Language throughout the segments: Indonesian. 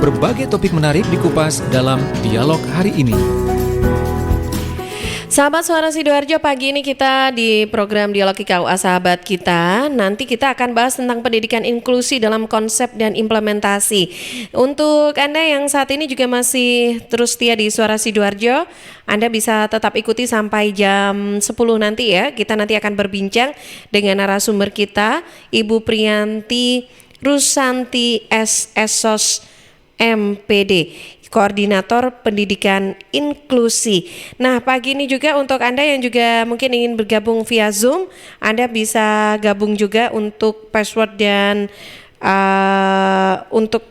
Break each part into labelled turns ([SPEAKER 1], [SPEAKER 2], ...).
[SPEAKER 1] Berbagai topik menarik dikupas dalam dialog hari ini.
[SPEAKER 2] Sahabat Suara Sidoarjo, pagi ini kita di program Dialog KUA Sahabat kita. Nanti kita akan bahas tentang pendidikan inklusi dalam konsep dan implementasi. Untuk Anda yang saat ini juga masih terus setia di Suara Sidoarjo, Anda bisa tetap ikuti sampai jam 10 nanti ya. Kita nanti akan berbincang dengan narasumber kita, Ibu Priyanti Rusanti SSOS MPD, Koordinator Pendidikan Inklusi. Nah, pagi ini juga untuk Anda yang juga mungkin ingin bergabung via Zoom, Anda bisa gabung juga untuk password dan untuk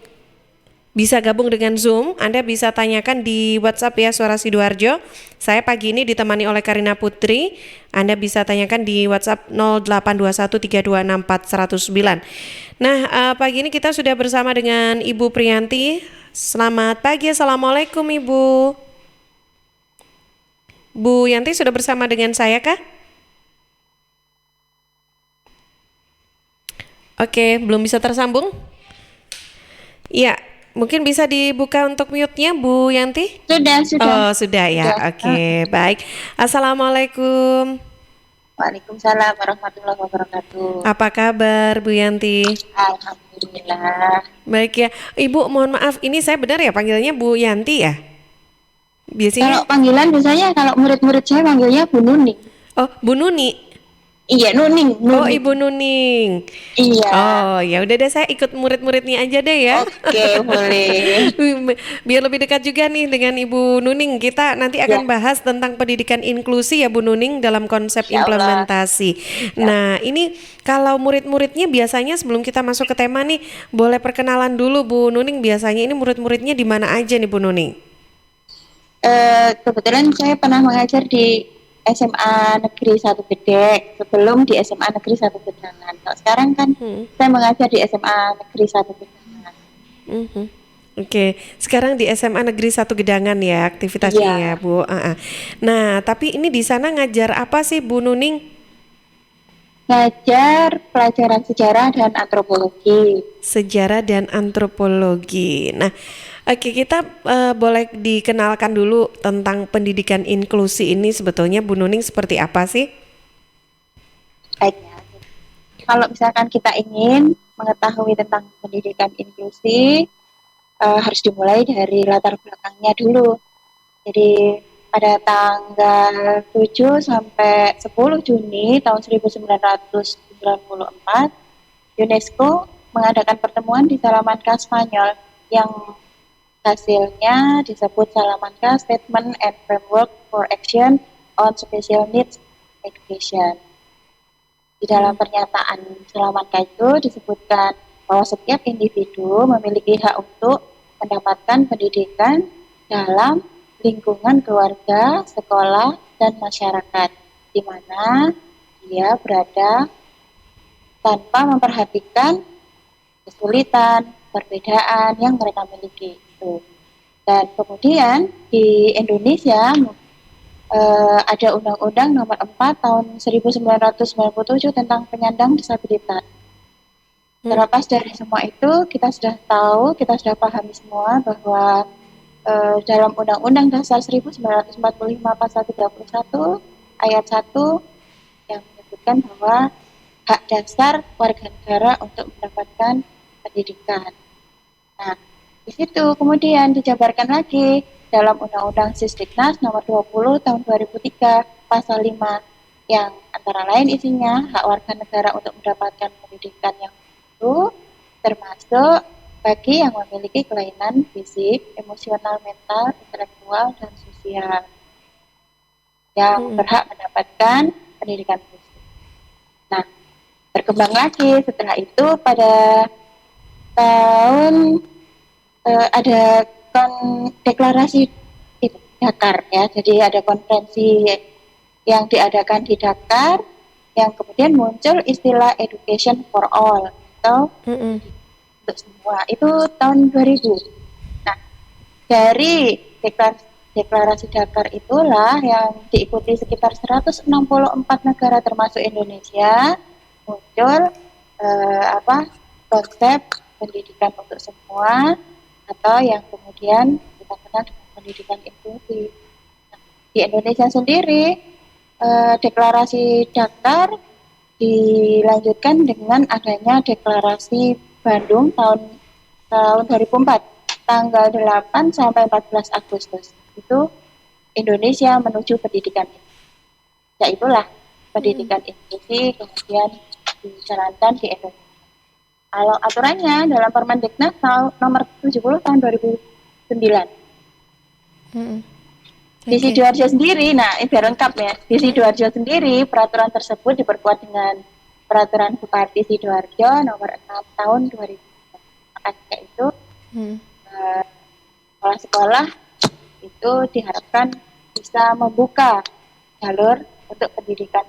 [SPEAKER 2] bisa gabung dengan Zoom, Anda bisa tanyakan di WhatsApp ya Suara Sidoarjo. Saya pagi ini ditemani oleh Karina Putri. Anda bisa tanyakan di WhatsApp 082132640109. Nah, pagi ini kita sudah bersama dengan Ibu Priyanti. Selamat pagi, Assalamualaikum Ibu. Bu Yanti sudah bersama dengan saya kah? Oke, belum bisa tersambung? Ya, mungkin bisa dibuka untuk mute-nya Bu Yanti?
[SPEAKER 3] Sudah.
[SPEAKER 2] Oh, sudah ya.
[SPEAKER 3] Sudah.
[SPEAKER 2] Oke, baik. Assalamualaikum.
[SPEAKER 3] Waalaikumsalam warahmatullahi wabarakatuh.
[SPEAKER 2] Apa kabar Bu Yanti?
[SPEAKER 3] Alhamdulillah.
[SPEAKER 2] Baik ya. Ibu, mohon maaf, ini saya benar ya panggilnya Bu Yanti ya?
[SPEAKER 3] Kalau
[SPEAKER 2] Biasanya
[SPEAKER 3] panggilan biasanya kalau murid-murid saya panggilnya Bu Nuning.
[SPEAKER 2] Oh, Bu Nuni.
[SPEAKER 3] Iya, Nuning.
[SPEAKER 2] Oh, Ibu Nuning.
[SPEAKER 3] Iya.
[SPEAKER 2] Oh, ya udah deh, saya ikut murid-muridnya aja deh ya.
[SPEAKER 3] Oke, boleh.
[SPEAKER 2] Biar lebih dekat juga nih dengan Ibu Nuning. Kita nanti akan bahas tentang pendidikan inklusi ya Bu Nuning dalam konsep
[SPEAKER 3] Insya Allah.
[SPEAKER 2] implementasi. Nah, ini kalau murid-muridnya biasanya sebelum kita masuk ke tema nih, boleh perkenalan dulu Bu Nuning. Biasanya ini murid-muridnya di mana aja nih Bu Nuning?
[SPEAKER 3] Kebetulan saya pernah mengajar di SMA Negeri 1 Gedek sebelum di SMA Negeri 1 Gedangan. Kalau sekarang kan saya mengajar di SMA Negeri 1 Gedangan.
[SPEAKER 2] Oke, sekarang di SMA Negeri 1 Gedangan ya aktivitasnya ya Bu. Nah, tapi ini di sana ngajar apa sih Bu Nuning?
[SPEAKER 3] Ngajar pelajaran sejarah dan antropologi.
[SPEAKER 2] Sejarah dan antropologi. Nah, oke, kita boleh dikenalkan dulu tentang pendidikan inklusi ini sebetulnya Bu Nuning seperti apa sih?
[SPEAKER 3] Baik ya. Kalau misalkan kita ingin mengetahui tentang pendidikan inklusi, harus dimulai dari latar belakangnya dulu. Jadi pada tanggal 7 sampai 10 Juni tahun 1994, UNESCO mengadakan pertemuan di Salamanca, Spanyol yang hasilnya disebut Salamanca Statement and Framework for Action on Special Needs Education. Di dalam pernyataan Salamanca itu disebutkan bahwa setiap individu memiliki hak untuk mendapatkan pendidikan dalam lingkungan keluarga, sekolah, dan masyarakat, di mana dia berada tanpa memperhatikan kesulitan, perbedaan yang mereka miliki itu. Dan kemudian di Indonesia ada Undang-Undang Nomor 4 Tahun 1997 tentang penyandang disabilitas. Terlepas dari semua itu, kita sudah tahu, kita sudah pahami semua bahwa dalam Undang-Undang Dasar 1945 Pasal 31 Ayat 1 yang menyebutkan bahwa hak dasar warga negara untuk mendapatkan pendidikan. Nah, di situ kemudian dijabarkan lagi dalam Undang-Undang Sisdiknas Nomor 20 Tahun 2003 Pasal 5 yang antara lain isinya hak warga negara untuk mendapatkan pendidikan yang itu termasuk bagi yang memiliki kelainan fisik, emosional, mental, intelektual, dan sosial yang berhak mendapatkan pendidikan fisik. Nah, berkembang lagi setelah itu pada tahun ada deklarasi itu Dakar ya, jadi ada konferensi yang diadakan di Dakar yang kemudian muncul istilah education for all atau untuk semua, itu tahun 2000. Nah, dari deklarasi Dakar itulah yang diikuti sekitar 164 negara termasuk Indonesia, muncul konsep pendidikan untuk semua atau yang kemudian kita kenal dengan pendidikan inklusi. Nah, di Indonesia sendiri, deklarasi Dakar dilanjutkan dengan adanya deklarasi Bandung tahun 2004, tanggal 8 sampai 14 Agustus. Itu Indonesia menuju pendidikan. Ya itulah pendidikan inklusi kemudian dijalankan di Indonesia. Kalau aturannya dalam Permendiknas nomor 70 tahun 2009. Di
[SPEAKER 2] Oke.
[SPEAKER 3] Sidoarjo sendiri, nah ini biar lengkap ya. Di Sidoarjo sendiri peraturan tersebut diperkuat dengan Peraturan Bupati Sidoarjo nomor 6 tahun 2000. Makanya itu sekolah-sekolah itu diharapkan bisa membuka jalur untuk pendidikan.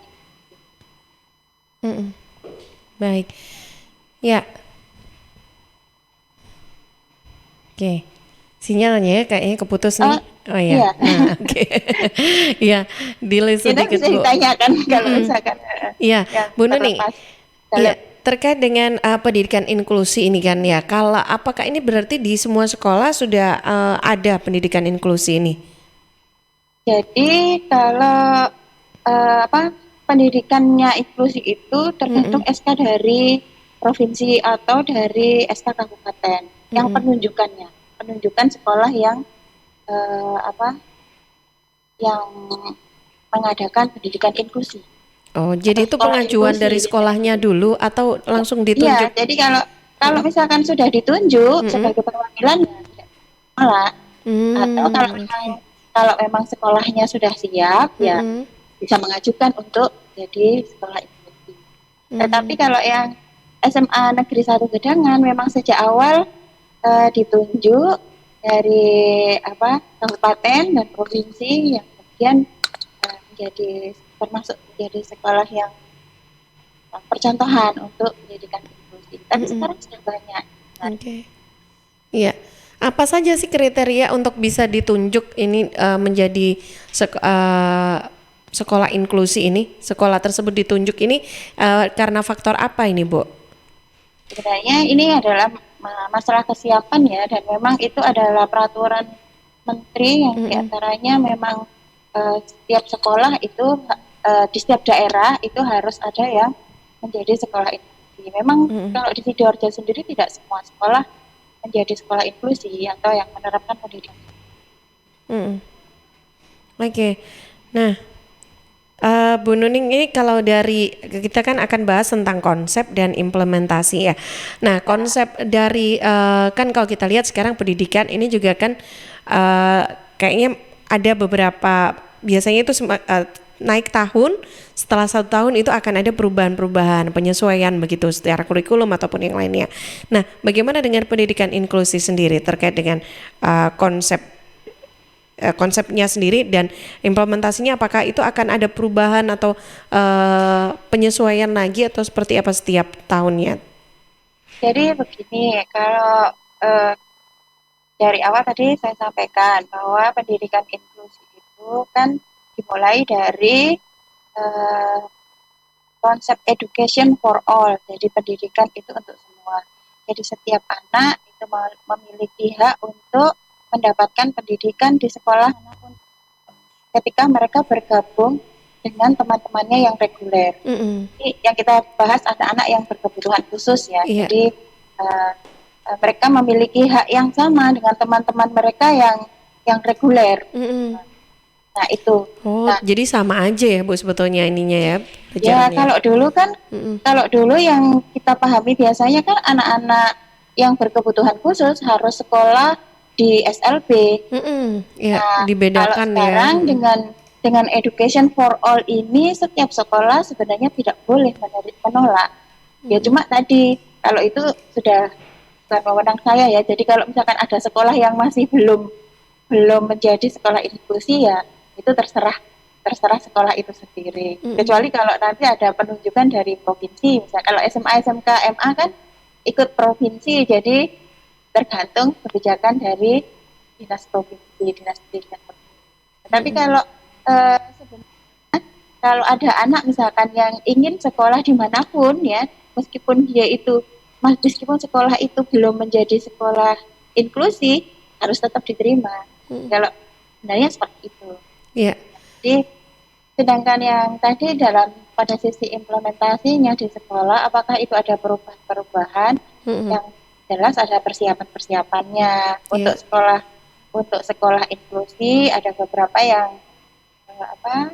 [SPEAKER 2] Baik. Ya. Oke. Sinyalnya kayaknya keputus nih. Oh ya.
[SPEAKER 3] Iya.
[SPEAKER 2] Nah, oke. Iya, delay
[SPEAKER 3] Itu
[SPEAKER 2] sedikit
[SPEAKER 3] bisa
[SPEAKER 2] Bu.
[SPEAKER 3] ditanyakan kalau misalkan
[SPEAKER 2] Iya,
[SPEAKER 3] yang
[SPEAKER 2] Bu Nuning.
[SPEAKER 3] terlepas
[SPEAKER 2] Iya,
[SPEAKER 3] dalam
[SPEAKER 2] terkait dengan pendidikan inklusi ini kan ya. Kalau apakah ini berarti di semua sekolah sudah ada pendidikan inklusi ini?
[SPEAKER 3] Jadi kalau pendidikannya inklusi itu tergantung SK dari provinsi atau dari SK kabupaten yang penunjukan sekolah yang yang mengadakan pendidikan inklusi.
[SPEAKER 2] Oh, jadi itu
[SPEAKER 3] Sekolah
[SPEAKER 2] pengajuan
[SPEAKER 3] inklusi
[SPEAKER 2] dari
[SPEAKER 3] gitu.
[SPEAKER 2] sekolahnya dulu atau langsung
[SPEAKER 3] Iya,
[SPEAKER 2] ditunjuk?
[SPEAKER 3] jadi kalau misalkan sudah ditunjuk sebagai perwakilan ya tidak menolak. Atau kalau memang sekolahnya sudah siap ya bisa mengajukan untuk jadi sekolah inklusi. Tetapi kalau yang SMA Negeri 1 Gedangan memang sejak awal ditunjuk dari kabupaten dan provinsi yang kemudian termasuk menjadi sekolah yang percontohan untuk pendidikan inklusi. Tapi sekarang sudah banyak.
[SPEAKER 2] Oke. Iya. Apa saja sih kriteria untuk bisa ditunjuk ini menjadi sekolah inklusi ini? Sekolah tersebut ditunjuk ini karena faktor apa ini, Bu?
[SPEAKER 3] Sebenarnya ini adalah masalah kesiapan ya, dan memang itu adalah peraturan menteri yang diantaranya memang setiap sekolah itu di setiap daerah itu harus ada yang menjadi sekolah inklusi. Memang kalau di Sidoarjo sendiri tidak semua sekolah menjadi sekolah inklusi atau yang menerapkan pendidikan.
[SPEAKER 2] Oke. Nah, Bu Nuning, ini kalau dari kita kan akan bahas tentang konsep dan implementasi ya. Nah, konsep dari kan kalau kita lihat sekarang pendidikan ini juga kan kayaknya ada beberapa, biasanya itu naik tahun, setelah 1 tahun itu akan ada perubahan-perubahan, penyesuaian begitu secara kurikulum ataupun yang lainnya. Nah, bagaimana dengan pendidikan inklusi sendiri terkait dengan konsepnya sendiri dan implementasinya, apakah itu akan ada perubahan atau penyesuaian lagi atau seperti apa setiap tahunnya?
[SPEAKER 3] Jadi begini, kalau dari awal tadi saya sampaikan bahwa pendidikan inklusi itu kan dimulai dari konsep education for all, jadi pendidikan itu untuk semua. Jadi setiap anak itu memiliki hak untuk mendapatkan pendidikan di sekolah manapun ketika mereka bergabung dengan teman-temannya yang reguler. Jadi yang kita bahas anak-anak yang berkebutuhan khusus ya.
[SPEAKER 2] Iya.
[SPEAKER 3] Jadi mereka memiliki hak yang sama dengan teman-teman mereka yang reguler. Nah itu.
[SPEAKER 2] Oh, jadi sama aja ya Bu sebetulnya ininya ya.
[SPEAKER 3] Ya kalau dulu yang kita pahami biasanya kan anak-anak yang berkebutuhan khusus harus sekolah di SLB.
[SPEAKER 2] Ya,
[SPEAKER 3] Nah,
[SPEAKER 2] dibedakan
[SPEAKER 3] kalau sekarang dengan education for all ini setiap sekolah sebenarnya tidak boleh menolak. Ya cuma tadi kalau itu sudah bukan wewenang saya ya. Jadi kalau misalkan ada sekolah yang masih belum menjadi sekolah inklusi ya itu terserah sekolah itu sendiri. Kecuali kalau nanti ada penunjukan dari provinsi, misalnya kalau SMA, SMK, MA kan ikut provinsi, jadi tergantung kebijakan dari dinas provinsi, dinas pendidikan provinsi. Tapi kalau sebenarnya kalau ada anak misalkan yang ingin sekolah dimanapun ya, meskipun sekolah itu belum menjadi sekolah inklusi harus tetap diterima. Kalau sebenarnya seperti itu.
[SPEAKER 2] Iya.
[SPEAKER 3] Jadi sedangkan yang tadi pada sisi implementasinya di sekolah, apakah itu ada perubahan-perubahan yang jelas ada persiapan-persiapannya untuk sekolah inklusi ada beberapa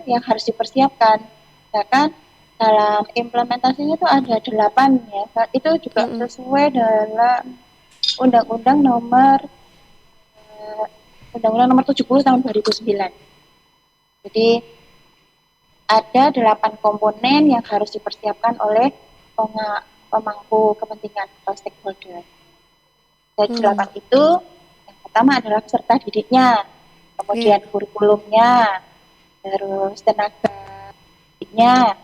[SPEAKER 3] yang harus dipersiapkan. Misalkan dalam implementasinya itu ada 8 ya. Itu juga sesuai dalam Undang-Undang nomor 70 tahun 2009. Jadi ada 8 komponen yang harus dipersiapkan oleh pemangku kepentingan atau stakeholder. Dari 8 itu, yang pertama adalah peserta didiknya, kemudian kurikulumnya, terus tenaga didiknya,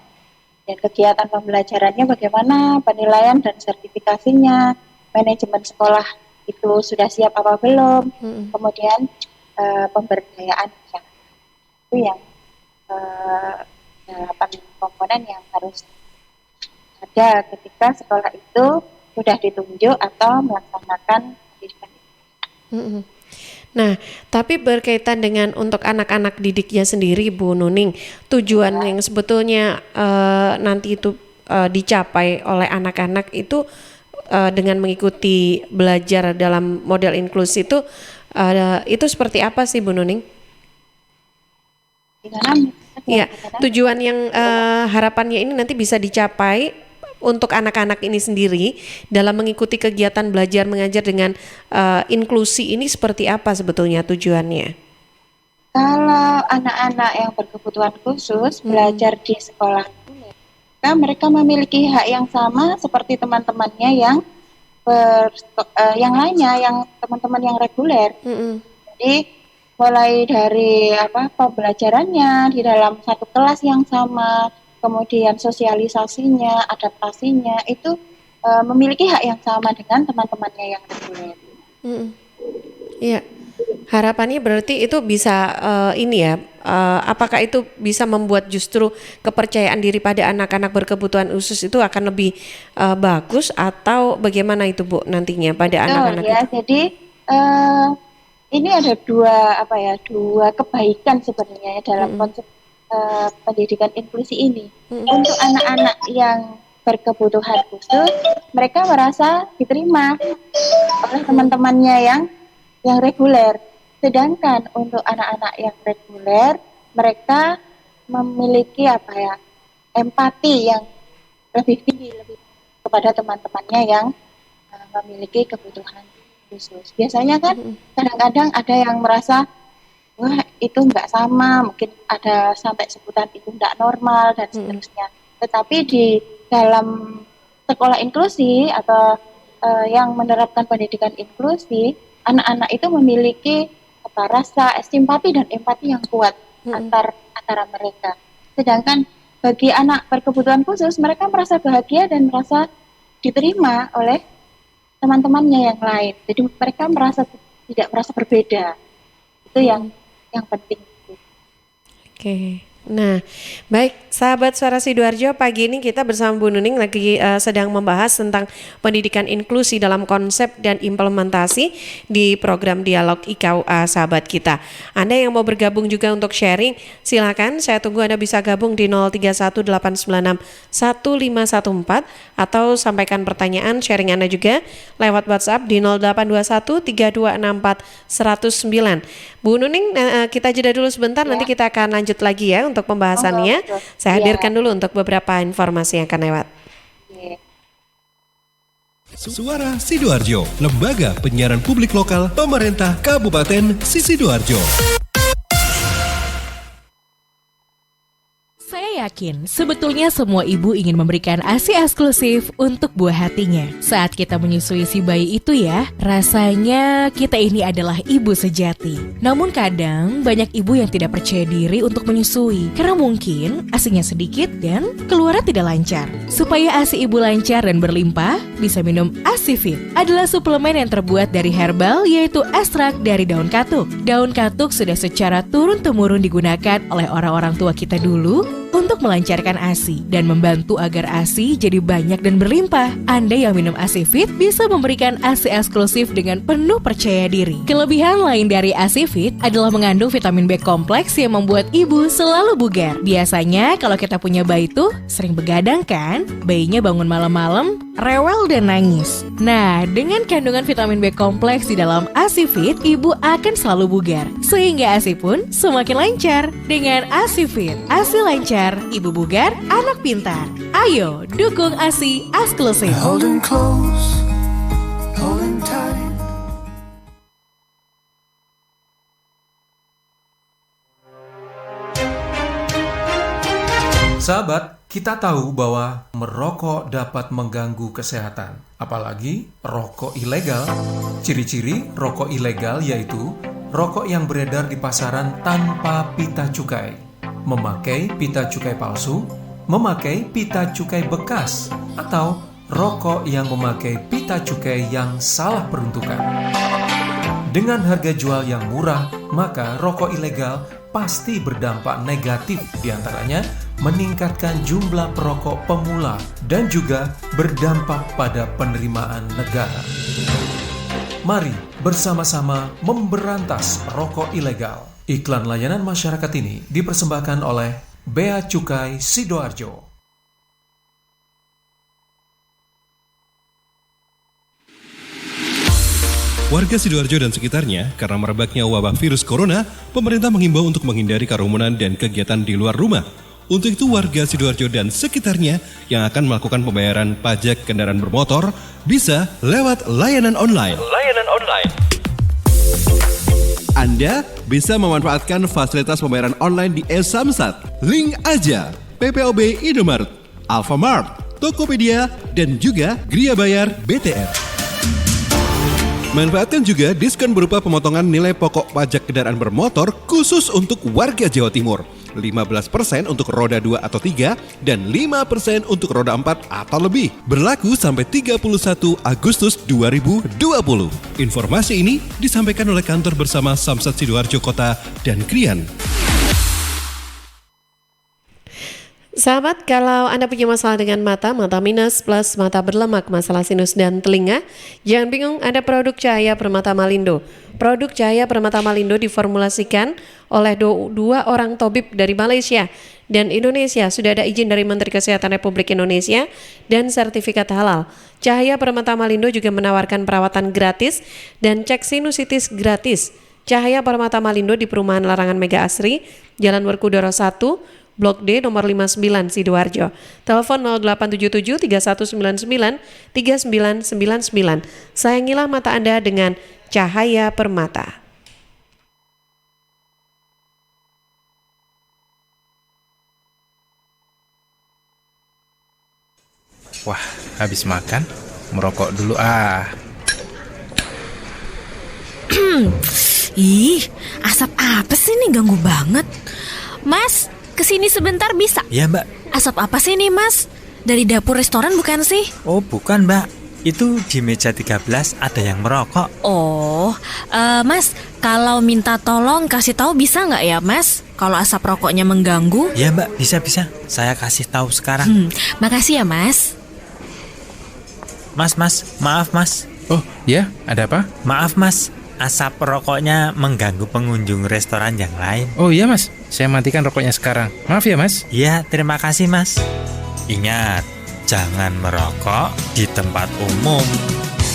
[SPEAKER 3] dan kegiatan pembelajarannya bagaimana, penilaian dan sertifikasinya, manajemen sekolah itu sudah siap apa belum, kemudian pemberdayaan. Itu yang 8 komponen yang harus ada ketika sekolah itu sudah ditunjuk atau melaksanakan pendidikan.
[SPEAKER 2] Nah, tapi berkaitan dengan untuk anak-anak didiknya sendiri, Bu Nuning, tujuan yang sebetulnya nanti itu dicapai oleh anak-anak itu dengan mengikuti belajar dalam model inklusi itu seperti apa sih, Bu Nuning? Iya, tujuan yang harapannya ini nanti bisa dicapai untuk anak-anak ini sendiri dalam mengikuti kegiatan belajar mengajar dengan inklusi ini seperti apa sebetulnya tujuannya?
[SPEAKER 3] Kalau anak-anak yang berkebutuhan khusus belajar di sekolah, mereka memiliki hak yang sama seperti teman-temannya yang lainnya, yang teman-teman yang reguler. Jadi mulai dari pembelajarannya di dalam satu kelas yang sama, kemudian sosialisasinya, adaptasinya itu memiliki hak yang sama dengan teman-temannya yang reguler.
[SPEAKER 2] Iya, harapannya berarti itu bisa apakah itu bisa membuat justru kepercayaan diri pada anak-anak berkebutuhan khusus itu akan lebih bagus atau bagaimana itu, Bu, nantinya pada anak-anak
[SPEAKER 3] ya,
[SPEAKER 2] itu?
[SPEAKER 3] Jadi ini ada dua kebaikan sebenarnya dalam konsep pendidikan inklusi ini. Untuk anak-anak yang berkebutuhan khusus, mereka merasa diterima oleh teman-temannya yang reguler. Sedangkan untuk anak-anak yang reguler, mereka memiliki empati yang lebih tinggi kepada teman-temannya yang memiliki kebutuhan khusus. Biasanya kan kadang-kadang ada yang merasa wah itu nggak sama, mungkin ada sampai sebutan itu nggak normal dan seterusnya. Tetapi di dalam sekolah inklusi atau yang menerapkan pendidikan inklusi, anak-anak itu memiliki rasa simpati dan empati yang kuat antara mereka. Sedangkan bagi anak berkebutuhan khusus, mereka merasa bahagia dan merasa diterima oleh teman-temannya yang lain. Jadi mereka tidak merasa berbeda. Itu yang penting.
[SPEAKER 2] Oke. Nah, baik sahabat Suara Sidoarjo, pagi ini kita bersama Bu Nuning lagi sedang membahas tentang pendidikan inklusi dalam konsep dan implementasi di program Dialog IKUA Sahabat Kita. Anda yang mau bergabung juga untuk sharing, silakan, saya tunggu Anda bisa gabung di 0318961514 atau sampaikan pertanyaan sharing Anda juga lewat WhatsApp di 08213264 109. Bu Nuning, kita jeda dulu sebentar, nanti kita akan lanjut lagi ya untuk pembahasannya. Saya hadirkan dulu untuk beberapa informasi yang akan lewat.
[SPEAKER 4] Suara Sidoarjo, Lembaga Penyiaran Publik Lokal Pemerintah Kabupaten Sidoarjo.
[SPEAKER 5] Saya yakin sebetulnya semua ibu ingin memberikan ASI eksklusif untuk buah hatinya. Saat kita menyusui si bayi itu ya, rasanya kita ini adalah ibu sejati. Namun kadang banyak ibu yang tidak percaya diri untuk menyusui karena mungkin ASInya sedikit dan keluarnya tidak lancar. Supaya ASI ibu lancar dan berlimpah, bisa minum ASI Fit. Adalah suplemen yang terbuat dari herbal, yaitu ekstrak dari daun katuk. Daun katuk sudah secara turun-temurun digunakan oleh orang-orang tua kita dulu untuk melancarkan ASI dan membantu agar ASI jadi banyak dan berlimpah. Anda yang minum ASI Fit bisa memberikan ASI eksklusif dengan penuh percaya diri. Kelebihan lain dari ASI Fit adalah mengandung vitamin B kompleks yang membuat ibu selalu bugar. Biasanya kalau kita punya bayi tuh sering begadang kan? Bayinya bangun malam-malam, rewel dan nangis. Nah, dengan kandungan vitamin B kompleks di dalam ASI Fit, ibu akan selalu bugar. Sehingga ASI pun semakin lancar. Dengan ASI Fit, ASI lancar, ibu bugar, anak pintar. Ayo, dukung ASI eksklusif.
[SPEAKER 6] Holding close, holding tight.
[SPEAKER 1] Sahabat, kita tahu bahwa merokok dapat mengganggu kesehatan, apalagi rokok ilegal. Ciri-ciri rokok ilegal yaitu rokok yang beredar di pasaran tanpa pita cukai, memakai pita cukai palsu, memakai pita cukai bekas, atau rokok yang memakai pita cukai yang salah peruntukan. Dengan harga jual yang murah, maka rokok ilegal pasti berdampak negatif, diantaranya meningkatkan jumlah perokok pemula dan juga berdampak pada penerimaan negara. Mari bersama-sama memberantas rokok ilegal. Iklan layanan masyarakat ini dipersembahkan oleh Bea Cukai Sidoarjo.
[SPEAKER 4] Warga Sidoarjo dan sekitarnya, karena merebaknya wabah virus corona, pemerintah menghimbau untuk menghindari kerumunan dan kegiatan di luar rumah. Untuk itu, warga Sidoarjo dan sekitarnya yang akan melakukan pembayaran pajak kendaraan bermotor bisa lewat layanan online. Anda bisa memanfaatkan fasilitas pembayaran online di e-Samsat, Link Aja, PPOB Indomaret, Alfamart, Tokopedia, dan juga Gria Bayar BTR. Manfaatkan juga diskon berupa pemotongan nilai pokok pajak kendaraan bermotor khusus untuk warga Jawa Timur. 15% untuk roda 2 atau 3 dan 5% untuk roda 4 atau lebih. Berlaku sampai 31 Agustus 2020. Informasi ini disampaikan oleh kantor bersama Samsat Sidoarjo Kota dan Krian.
[SPEAKER 2] Sahabat, kalau Anda punya masalah dengan mata minus plus mata berlemak, masalah sinus dan telinga, jangan bingung, ada produk Cahaya Permata Malindo. Produk Cahaya Permata Malindo diformulasikan oleh dua orang tabib dari Malaysia dan Indonesia. Sudah ada izin dari Menteri Kesehatan Republik Indonesia dan sertifikat halal. Cahaya Permata Malindo juga menawarkan perawatan gratis dan cek sinusitis gratis. Cahaya Permata Malindo di Perumahan Larangan Mega Asri, Jalan Werkudara 1, Blok D nomor 59 Sidoarjo. Telepon 0877 3199 3999. Sayangilah mata Anda dengan Cahaya Permata.
[SPEAKER 7] Wah, habis makan, merokok dulu ah.
[SPEAKER 8] Ih, asap apa sih nih, ganggu banget. Mas, kesini sebentar bisa?
[SPEAKER 9] Ya mbak.
[SPEAKER 8] Asap apa sih nih mas? Dari dapur restoran bukan sih?
[SPEAKER 9] Oh bukan mbak, itu di meja 13 ada yang merokok.
[SPEAKER 8] Oh, mas, kalau minta tolong kasih tahu bisa nggak ya mas? Kalau asap rokoknya mengganggu?
[SPEAKER 9] Ya mbak, bisa, saya kasih tahu sekarang.
[SPEAKER 8] Makasih ya mas.
[SPEAKER 9] Mas, maaf mas.
[SPEAKER 7] Oh ya, ada apa?
[SPEAKER 9] Maaf mas, asap rokoknya mengganggu pengunjung restoran yang lain.
[SPEAKER 7] Oh iya mas, saya matikan rokoknya sekarang. Maaf ya mas.
[SPEAKER 9] Iya, terima kasih mas. Ingat, jangan merokok di tempat umum.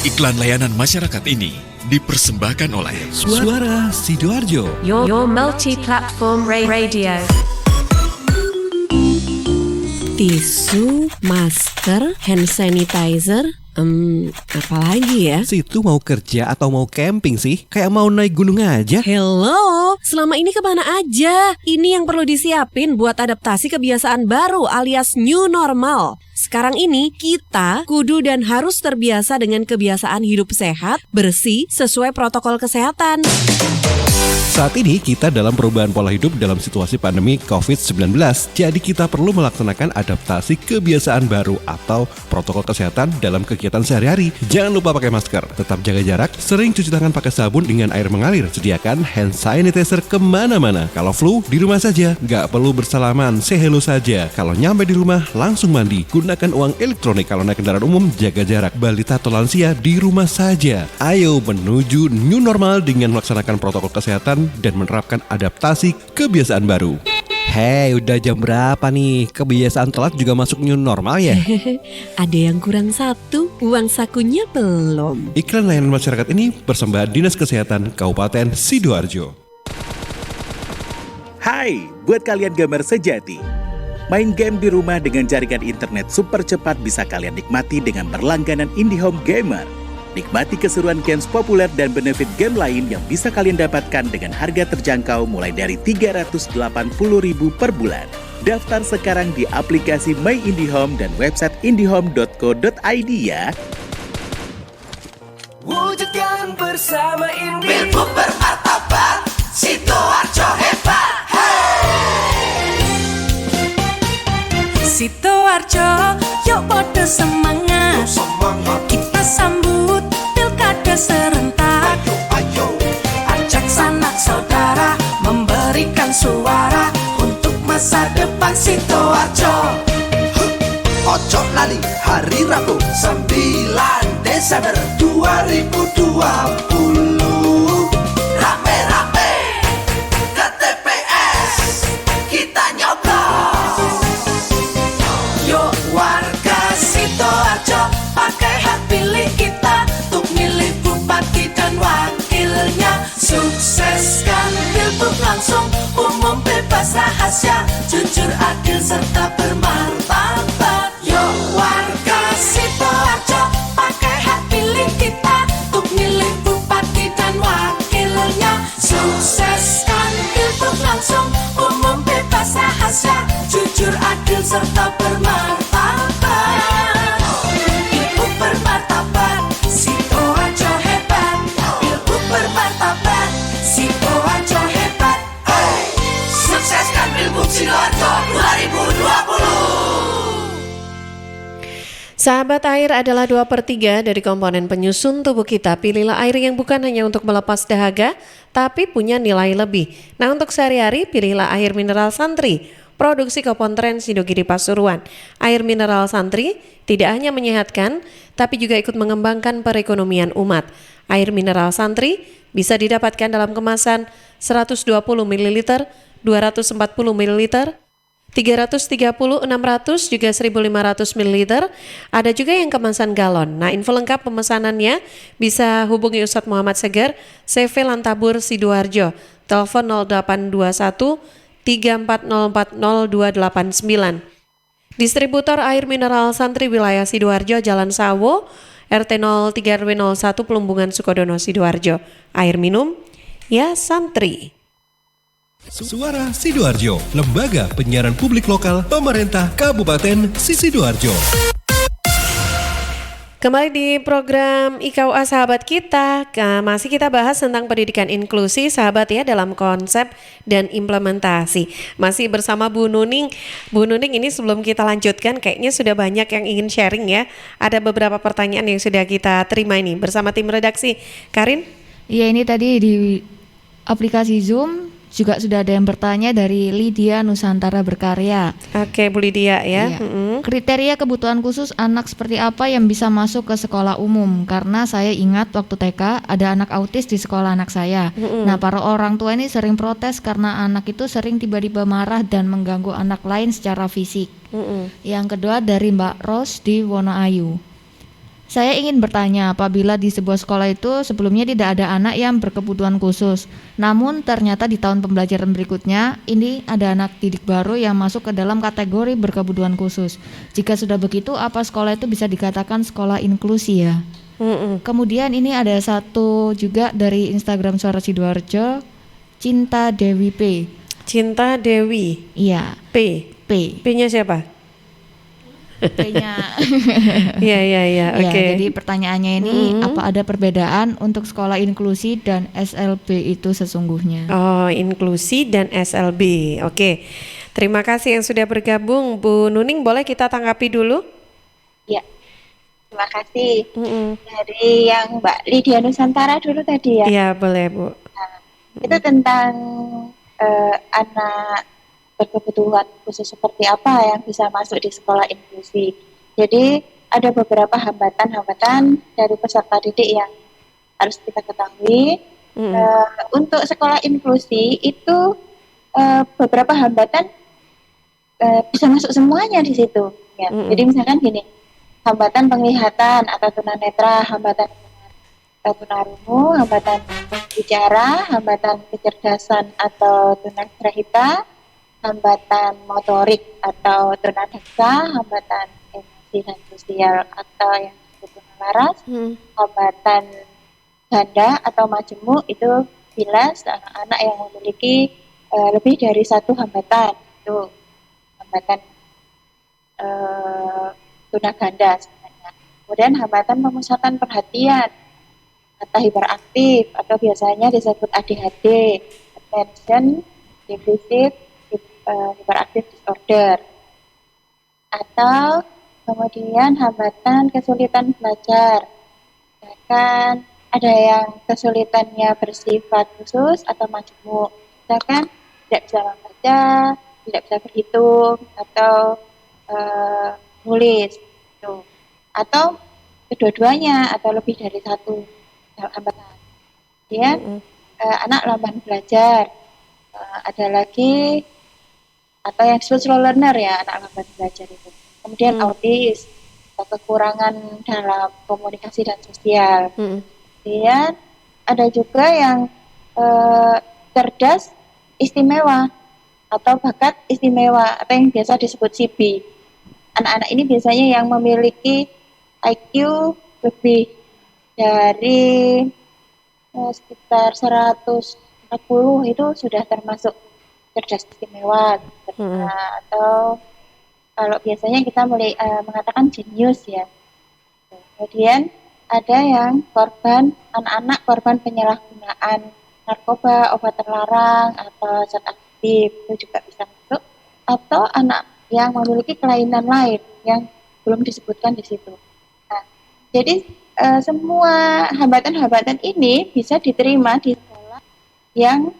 [SPEAKER 10] Iklan layanan masyarakat ini dipersembahkan oleh
[SPEAKER 4] Suara Sidoarjo.
[SPEAKER 11] Your multi-platform radio.
[SPEAKER 2] Tisu, masker, hand sanitizer, apalagi ya?
[SPEAKER 4] Situ mau kerja atau mau camping sih? Kayak mau naik gunung aja.
[SPEAKER 2] Hello, selama ini kemana aja? Ini yang perlu disiapin buat adaptasi kebiasaan baru alias new normal. Sekarang ini kita kudu dan harus terbiasa dengan kebiasaan hidup sehat, bersih, sesuai protokol kesehatan.
[SPEAKER 4] Saat ini kita dalam perubahan pola hidup dalam situasi pandemi COVID-19, jadi kita perlu melaksanakan adaptasi kebiasaan baru atau protokol kesehatan dalam kegiatan sehari-hari. Jangan lupa pakai masker, tetap jaga jarak, sering cuci tangan pakai sabun dengan air mengalir, sediakan hand sanitizer kemana-mana. Kalau flu, di rumah saja, nggak perlu bersalaman, say hello saja. Kalau nyampe di rumah, langsung mandi, gunakan uang elektronik. Kalau naik kendaraan umum, jaga jarak. Balita atau lansia, di rumah saja. Ayo menuju new normal dengan melaksanakan protokol kesehatan dan menerapkan adaptasi kebiasaan baru. Hei, udah jam berapa nih? Kebiasaan telat juga masuk new normal ya?
[SPEAKER 12] Ada yang kurang satu, uang sakunya belum.
[SPEAKER 4] Iklan layanan masyarakat ini persembahan Dinas Kesehatan Kabupaten Sidoarjo.
[SPEAKER 13] Hai, buat kalian gamer sejati. Main game di rumah dengan jaringan internet super cepat bisa kalian nikmati dengan berlangganan IndiHome Gamer. Nikmati keseruan games populer dan benefit game lain yang bisa kalian dapatkan dengan harga terjangkau mulai dari Rp380.000 per bulan. Daftar sekarang di aplikasi My IndiHome dan website indihome.co.id ya.
[SPEAKER 6] Wujudkan bersama Indi. Bilbook bermartabat, Sidoarjo hebat.
[SPEAKER 14] Sidoarjo, yuk podo semangat. Kita sambut pilkada serentak. Ajak sanak saudara memberikan suara untuk masa depan Sidoarjo.
[SPEAKER 6] Ojo lali hari Rabu 9 Desember 2020. Rame-rame ke TPS kita nyoblos.
[SPEAKER 14] Yuk warga Sidoarjo, pakai hak pilih kita untuk milih bupati dan wakilnya. Sukseskan pilgub langsung, umum bebas rahasia, jujur adil serta bermartabat. Yuk warga Sidoarjo, pakai hak pilih kita untuk milih bupati dan wakilnya. Sukseskan pilgub langsung, umum bebas rahasia, jujur adil serta bermartabat. Pilgub bermartabat, Sidoarjo hebat. Pilgub bermartabat, Sidoarjo hebat.
[SPEAKER 6] Sukseskan Pilgub Sidoarjo 2020.
[SPEAKER 2] Sahabat, air adalah 2/3 dari komponen penyusun tubuh kita. Pilihlah air yang bukan hanya untuk melepas dahaga, tapi punya nilai lebih. Nah, untuk sehari-hari, pilihlah air mineral Santri. Produksi Kopontren Sidogiri Pasuruan. Air mineral Santri tidak hanya menyehatkan, tapi juga ikut mengembangkan perekonomian umat. Air mineral Santri bisa didapatkan dalam kemasan 120 ml, 240 ml, 330, 600, juga 1500 ml. Ada juga yang kemasan galon. Nah, info lengkap pemesanannya bisa hubungi Ustadz Muhammad Segar, CV Lantabur Sidoarjo. Telepon 0821 34040289. Distributor air mineral Santri wilayah Sidoarjo, Jalan Sawo, RT 03 RW 01 Plumbungan Sukodono Sidoarjo. Air minum ya Santri.
[SPEAKER 4] Suara Sidoarjo, lembaga penyiaran publik lokal pemerintah Kabupaten Sidoarjo.
[SPEAKER 2] Kembali di program IKUA Sahabat Kita, masih kita bahas tentang pendidikan inklusi sahabat ya dalam konsep dan implementasi. Masih bersama Bu Nuning. Bu Nuning, ini sebelum kita lanjutkan kayaknya sudah banyak yang ingin sharing ya. Ada beberapa pertanyaan yang sudah kita terima ini bersama tim redaksi. Karin?
[SPEAKER 15] Iya, ini tadi di aplikasi Zoom juga sudah ada yang bertanya dari Lydia Nusantara Berkarya.
[SPEAKER 2] Oke, Bu Lydia ya.
[SPEAKER 15] Iya. Kriteria kebutuhan khusus anak seperti apa yang bisa masuk ke sekolah umum? Karena saya ingat waktu TK ada anak autis di sekolah anak saya. Nah, para orang tua ini sering protes karena anak itu sering tiba-tiba marah dan mengganggu anak lain secara fisik. Yang kedua dari Mbak Ros di Wonoayu. Saya ingin bertanya, apabila di sebuah sekolah itu sebelumnya tidak ada anak yang berkebutuhan khusus, namun ternyata di tahun pembelajaran berikutnya ini ada anak didik baru yang masuk ke dalam kategori berkebutuhan khusus. Jika sudah begitu, apa sekolah itu bisa dikatakan sekolah inklusi ya? Kemudian ini ada satu juga dari Instagram Suara Sidoarjo, Cinta Dewi P.
[SPEAKER 2] Cinta Dewi.
[SPEAKER 15] Iya.
[SPEAKER 2] P. P-nya siapa?
[SPEAKER 15] Kayaknya.
[SPEAKER 2] Iya, oke.
[SPEAKER 15] Ya, jadi pertanyaannya ini apa ada perbedaan untuk sekolah inklusi dan SLB itu sesungguhnya?
[SPEAKER 2] Oh, inklusi dan SLB. Oke. Terima kasih yang sudah bergabung. Bu Nuning, boleh kita tanggapi dulu?
[SPEAKER 3] Ya, terima kasih. Dari yang Mbak Lydia Nusantara dulu tadi ya.
[SPEAKER 2] Iya, boleh Bu.
[SPEAKER 3] Nah, itu tentang anak berkebutuhan khusus seperti apa yang bisa masuk di sekolah inklusi. Jadi ada beberapa hambatan-hambatan dari peserta didik yang harus kita ketahui. Untuk sekolah inklusi itu beberapa hambatan bisa masuk semuanya di situ. Ya. Jadi misalkan gini, hambatan penglihatan atau tunanetra, hambatan tunarungu, hambatan bicara, hambatan kecerdasan atau tunagrahita, hambatan motorik atau tunadaksa, hambatan emosi dan sosial atau yang disebut tunalaras, hambatan ganda atau majemuk itu bila anak-anak yang memiliki lebih dari satu hambatan, itu hambatan tunaganda sebenarnya. Kemudian hambatan pemusatan perhatian atau hiperaktif atau biasanya disebut ADHD, attention deficit hyperactive disorder, atau kemudian hambatan kesulitan belajar. Misalkan ada yang kesulitannya bersifat khusus atau majemuk, misalkan tidak bisa membaca, tidak bisa berhitung atau nulis, gitu. Atau kedua-duanya atau lebih dari satu hambatan. Kemudian anak lamban belajar, ada lagi atau yang slow learner ya, anak lamban belajar itu. Kemudian autis atau kekurangan dalam komunikasi dan sosial. Kemudian ada juga yang cerdas istimewa atau bakat istimewa atau yang biasa disebut CB. Anak-anak ini biasanya yang memiliki IQ lebih dari sekitar 140 itu sudah termasuk cerdas istimewa. Atau kalau biasanya kita mulai mengatakan jenius ya. Kemudian ada yang anak-anak korban penyalahgunaan narkoba, obat terlarang atau zat aktif, itu juga bisa masuk. Atau anak yang memiliki kelainan lain yang belum disebutkan di situ. Nah, jadi semua hambatan-hambatan ini bisa diterima di sekolah yang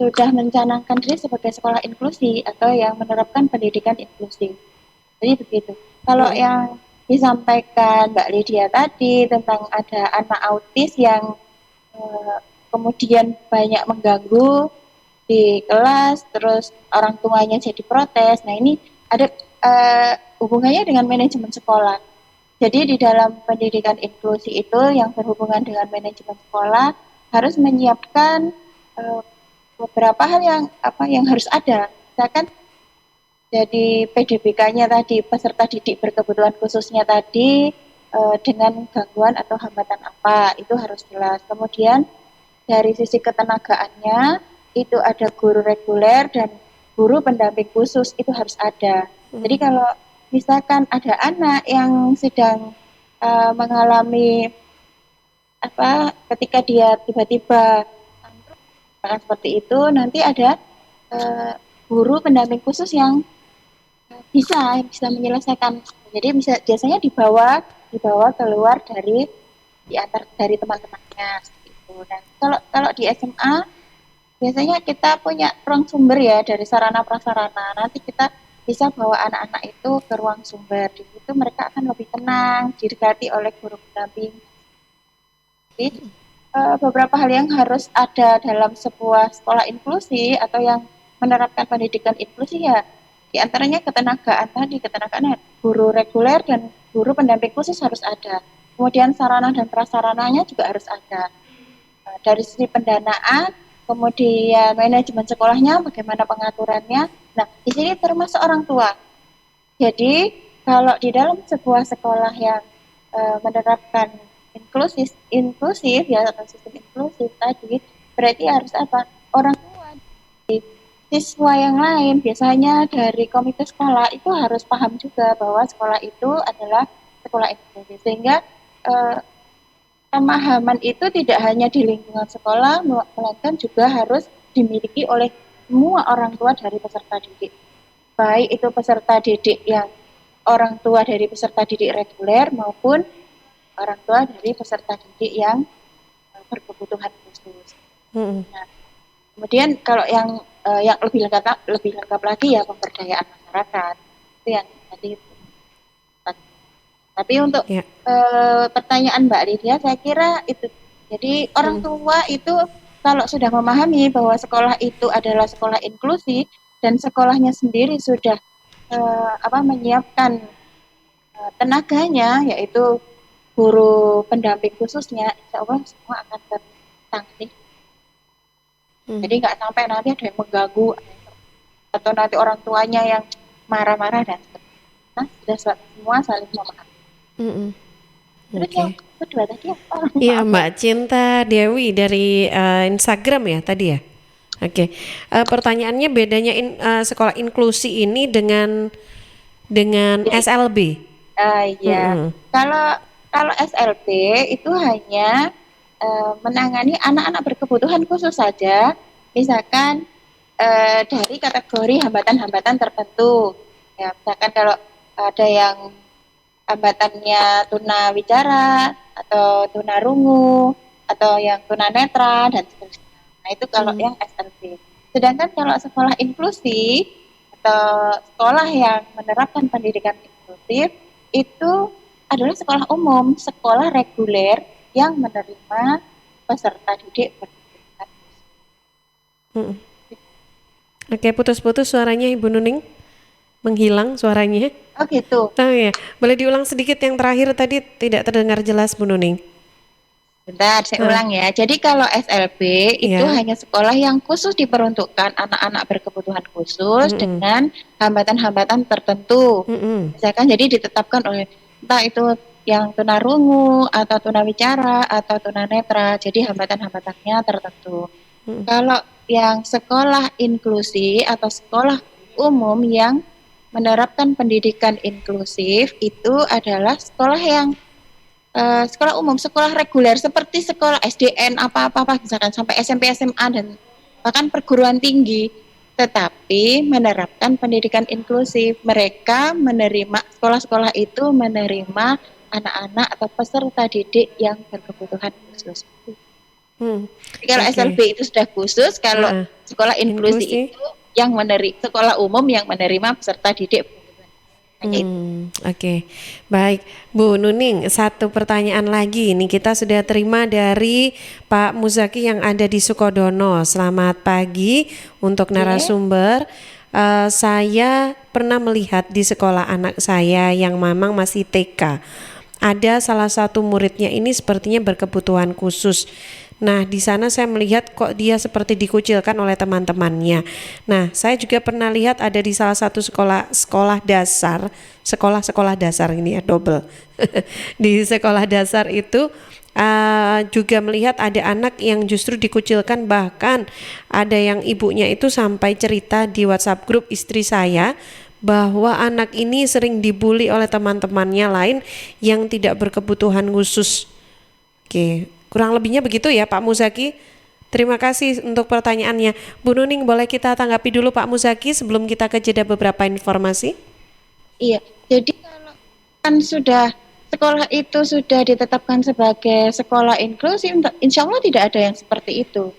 [SPEAKER 3] sudah mencanangkan diri sebagai sekolah inklusi atau yang menerapkan pendidikan inklusif. Jadi begitu. Kalau yang disampaikan Mbak Lydia tadi tentang ada anak autis yang kemudian banyak mengganggu di kelas, terus orang tuanya jadi protes. Nah ini ada hubungannya dengan manajemen sekolah. Jadi di dalam pendidikan inklusi itu yang berhubungan dengan manajemen sekolah harus menyiapkan beberapa hal yang harus ada. Misalkan jadi PDBK-nya tadi, peserta didik berkebutuhan khususnya tadi dengan gangguan atau hambatan apa, itu harus jelas. Kemudian dari sisi ketenagaannya itu ada guru reguler dan guru pendamping khusus, itu harus ada. Jadi kalau misalkan ada anak yang sedang mengalami ketika dia tiba-tiba seperti itu, nanti ada guru pendamping khusus yang bisa menyelesaikan. Jadi biasanya dibawa keluar dari teman-temannya seperti itu. Dan kalau di SMA biasanya kita punya ruang sumber ya dari sarana prasarana. Nanti kita bisa bawa anak-anak itu ke ruang sumber. Di situ mereka akan lebih tenang, didekati oleh guru pendamping. Jadi beberapa hal yang harus ada dalam sebuah sekolah inklusi atau yang menerapkan pendidikan inklusi ya, di antaranya ketenagaan guru reguler dan guru pendamping khusus harus ada. Kemudian sarana dan prasarananya juga harus ada. Dari sisi pendanaan, kemudian manajemen sekolahnya, bagaimana pengaturannya. Nah, di sini termasuk orang tua. Jadi, kalau di dalam sebuah sekolah yang menerapkan inklusif ya, atau sistem inklusif tadi, berarti harus apa? Orang tua siswa yang lain, biasanya dari komite sekolah itu harus paham juga bahwa sekolah itu adalah sekolah inklusif, sehingga pemahaman itu tidak hanya di lingkungan sekolah, melainkan juga harus dimiliki oleh semua orang tua dari peserta didik. Baik itu peserta didik yang orang tua dari peserta didik reguler maupun orang tua dari peserta didik yang berkebutuhan khusus. Nah, kemudian kalau yang lebih lengkap lagi ya pemberdayaan masyarakat, itu yang tadi. Tapi untuk pertanyaan Mbak Lydia, saya kira itu. Jadi orang tua itu kalau sudah memahami bahwa sekolah itu adalah sekolah inklusi dan sekolahnya sendiri sudah menyiapkan tenaganya, yaitu guru pendamping khususnya, insya Allah semua akan tertangani. Jadi nggak sampai nanti ada yang mengganggu atau nanti orang tuanya yang marah-marah dan sebagainya. Sudah semua saling memahami. Terus yang kedua tadi apa?
[SPEAKER 2] Iya, Mbak Cinta Dewi dari Instagram ya tadi ya. Oke. Pertanyaannya bedanya sekolah inklusi ini dengan SLB.
[SPEAKER 3] Iya. Kalau SLB itu hanya menangani anak-anak berkebutuhan khusus saja, misalkan dari kategori hambatan-hambatan tertentu. Ya, misalkan kalau ada yang hambatannya tunawicara atau tunarungu atau yang tunanetra dan seterusnya. Nah, itu kalau yang SLB. Sedangkan kalau sekolah inklusi atau sekolah yang menerapkan pendidikan inklusif itu adalah sekolah umum, sekolah reguler yang menerima peserta didik berkebutuhan khusus.
[SPEAKER 2] Oke, putus-putus suaranya Ibu Nuning. Menghilang suaranya.
[SPEAKER 3] Oh gitu.
[SPEAKER 2] Oh ya, boleh diulang sedikit yang terakhir tadi tidak terdengar jelas Bu Nuning.
[SPEAKER 3] Bentar, saya ulang ya. Jadi kalau SLB itu hanya sekolah yang khusus diperuntukkan anak-anak berkebutuhan khusus dengan hambatan-hambatan tertentu. Misalkan jadi ditetapkan oleh entah itu yang tunarungu atau tunawicara atau tunanetra. Jadi hambatan-hambatannya tertentu. Kalau yang sekolah inklusi atau sekolah umum yang menerapkan pendidikan inklusif itu adalah sekolah yang sekolah umum, sekolah reguler seperti sekolah SDN apa-apa misalkan sampai SMP, SMA dan bahkan perguruan tinggi, tetapi menerapkan pendidikan inklusif. Mereka menerima, sekolah-sekolah itu menerima anak-anak atau peserta didik yang berkebutuhan khusus. Kalau SLB itu sudah khusus, kalau sekolah inklusi itu yang sekolah umum yang menerima peserta didik.
[SPEAKER 2] Oke. Baik, Bu Nuning, satu pertanyaan lagi. Ini kita sudah terima dari Pak Muzaki yang ada di Sukodono. Selamat pagi untuk narasumber. Saya pernah melihat di sekolah anak saya yang memang masih TK. Ada salah satu muridnya ini sepertinya berkebutuhan khusus. Nah, di sana saya melihat kok dia seperti dikucilkan oleh teman-temannya. Nah, saya juga pernah lihat ada di salah satu sekolah dasar ini ya double. Di sekolah dasar itu juga melihat ada anak yang justru dikucilkan, bahkan ada yang ibunya itu sampai cerita di WhatsApp grup istri saya bahwa anak ini sering dibully oleh teman-temannya lain yang tidak berkebutuhan khusus. Oke. Kurang lebihnya begitu ya Pak Muzaki. Terima kasih untuk pertanyaannya. Bu Nuning, boleh kita tanggapi dulu Pak Muzaki sebelum kita ke jeda beberapa informasi?
[SPEAKER 3] Iya, jadi kalau kan sekolah itu sudah ditetapkan sebagai sekolah inklusif, insya Allah tidak ada yang seperti itu.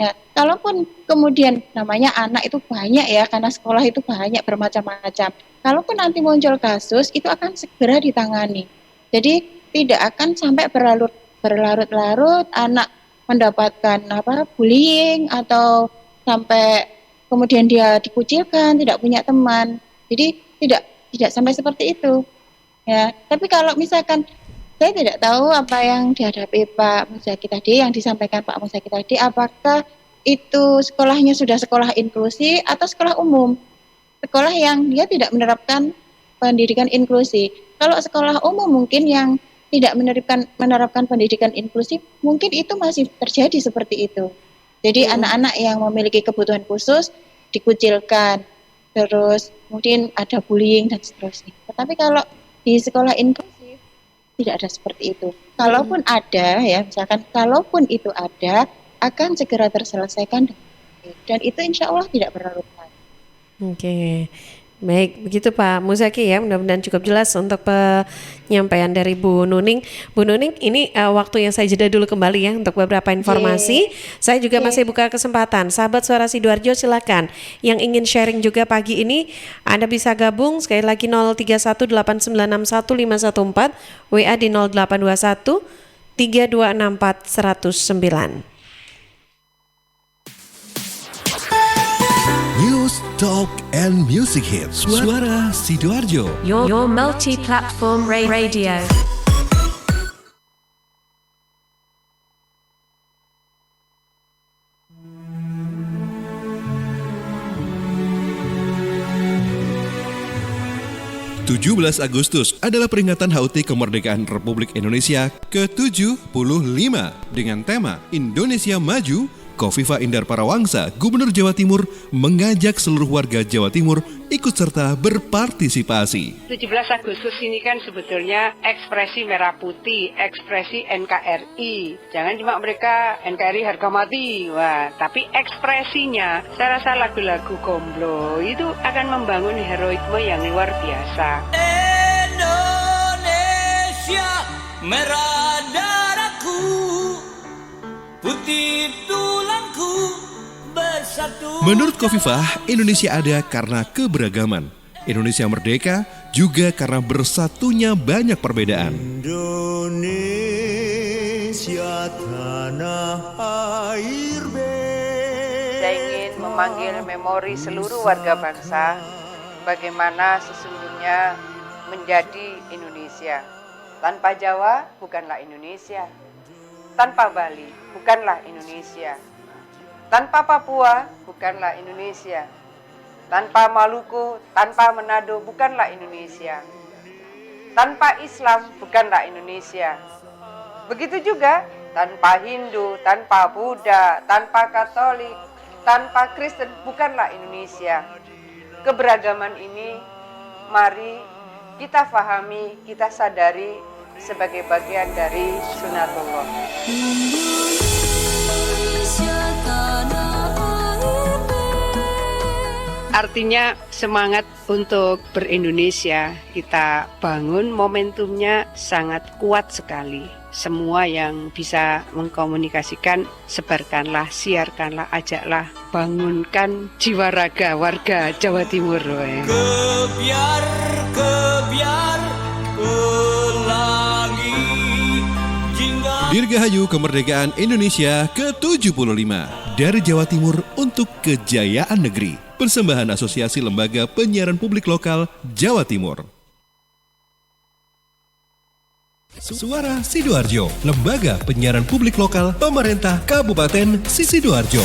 [SPEAKER 3] Ya, kalaupun kemudian namanya anak itu banyak ya, karena sekolah itu banyak bermacam-macam. Kalaupun nanti muncul kasus, itu akan segera ditangani. Jadi tidak akan sampai berlarut-larut anak mendapatkan bullying atau sampai kemudian dia dikucilkan, tidak punya teman. Jadi tidak sampai seperti itu. Ya, tapi kalau misalkan saya tidak tahu apa yang dihadapi Pak Muzaki tadi, yang disampaikan Pak Muzaki tadi, apakah itu sekolahnya sudah sekolah inklusi atau sekolah umum? Sekolah yang dia tidak menerapkan pendidikan inklusi. Kalau sekolah umum mungkin yang tidak menerapkan pendidikan inklusif, mungkin itu masih terjadi seperti itu. Jadi anak-anak yang memiliki kebutuhan khusus dikucilkan, terus kemudian ada bullying dan seterusnya. Tetapi kalau di sekolah inklusif tidak ada seperti itu. Kalaupun ada ya, misalkan kalaupun itu ada, akan segera terselesaikan dan itu insya Allah tidak berlarut-larut.
[SPEAKER 2] Oke. Baik, begitu Pak Muzaki ya, mudah-mudahan cukup jelas untuk penyampaian dari Bu Nuning. Bu Nuning, ini waktu yang saya jeda dulu kembali ya untuk beberapa informasi. Saya juga masih buka kesempatan. Sahabat Suara Sidoarjo silakan. Yang ingin sharing juga pagi ini, Anda bisa gabung sekali lagi 0318961514, WA di 0821 3264 109.
[SPEAKER 4] News, Talk, and Music Hits. Suara Sidoarjo.
[SPEAKER 11] Your multi-platform radio.
[SPEAKER 4] (17 Agustus adalah peringatan HUT Kemerdekaan Republik Indonesia ke-75 dengan tema Indonesia Maju. Kofifa Indar Parawangsa, Gubernur Jawa Timur, mengajak seluruh warga Jawa Timur ikut serta berpartisipasi.
[SPEAKER 16] 17 Agustus ini kan sebetulnya ekspresi merah putih, ekspresi NKRI. Jangan cuma mereka NKRI harga mati, wah, tapi ekspresinya, saya rasa lagu-lagu Gomblo itu akan membangun heroisme yang luar biasa.
[SPEAKER 6] Indonesia merah darahku, putih tulangku bersatu.
[SPEAKER 4] Menurut Kofifah, Indonesia ada karena keberagaman. Indonesia merdeka juga karena bersatunya banyak perbedaan.
[SPEAKER 6] Indonesia tanah air
[SPEAKER 17] Saya ingin memanggil memori seluruh warga bangsa bagaimana sesungguhnya menjadi Indonesia. Tanpa Jawa bukanlah Indonesia. Tanpa Bali bukanlah Indonesia. Tanpa Papua bukanlah Indonesia. Tanpa Maluku, tanpa Manado bukanlah Indonesia. Tanpa Islam bukanlah Indonesia. Begitu juga tanpa Hindu, tanpa Buddha, tanpa Katolik, tanpa Kristen bukanlah Indonesia. Keberagaman ini mari kita fahami, kita sadari sebagai bagian dari sunatullah.
[SPEAKER 16] Artinya semangat untuk ber-Indonesia kita bangun, momentumnya sangat kuat sekali. Semua yang bisa mengkomunikasikan, sebarkanlah, siarkanlah, ajaklah, bangunkan jiwa raga warga Jawa Timur.
[SPEAKER 6] Kebiar pelangi jingga.
[SPEAKER 4] Dirgahayu Kemerdekaan Indonesia ke-75 dari Jawa Timur untuk kejayaan negeri. Persembahan Asosiasi Lembaga Penyiaran Publik Lokal Jawa Timur. Suara Sidoarjo, Lembaga Penyiaran Publik Lokal Pemerintah Kabupaten Sidoarjo.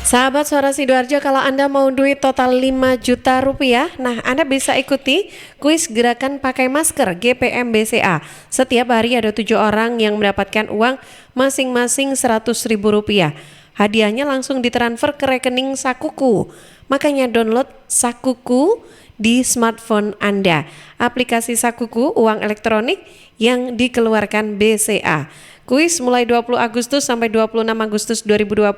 [SPEAKER 2] Sahabat Suara Sidoarjo, kalau Anda mau duit total 5 juta rupiah, nah Anda bisa ikuti kuis gerakan pakai masker GPM BCA. Setiap hari ada 7 orang yang mendapatkan uang masing-masing 100.000 rupiah. Hadiahnya langsung ditransfer ke rekening Sakuku. Makanya download Sakuku di smartphone Anda. Aplikasi Sakuku, uang elektronik yang dikeluarkan BCA. Kuis mulai 20 Agustus sampai 26 Agustus 2020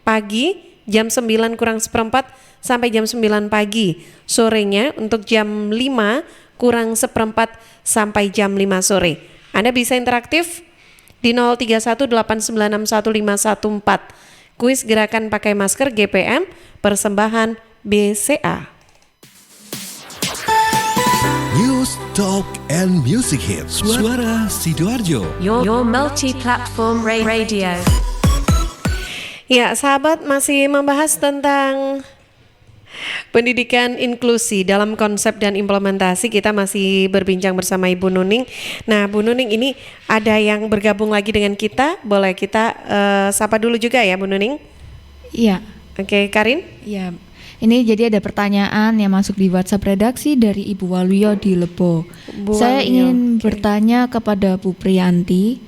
[SPEAKER 2] pagi jam 9 kurang seperempat sampai jam 9 pagi. Sorenya untuk jam 5 kurang seperempat sampai jam 5 sore. Anda bisa interaktif di 0318961514. Kuis gerakan pakai masker GPM persembahan BCA.
[SPEAKER 4] News, Talk, and Music Hits. Suara Sidoarjo.
[SPEAKER 11] Your multi-platform radio.
[SPEAKER 2] Ya, sahabat, masih membahas tentang pendidikan inklusi dalam konsep dan implementasi. Kita masih berbincang bersama Ibu Nuning. Nah, Bu Nuning, ini ada yang bergabung lagi dengan kita. Boleh kita sapa dulu juga ya, Bu Nuning?
[SPEAKER 15] Iya.
[SPEAKER 2] Oke, Karin?
[SPEAKER 15] Iya. Ini jadi ada pertanyaan yang masuk di WhatsApp redaksi dari Ibu Waluyo di Lebo. Saya ingin bertanya kepada Bu Priyanti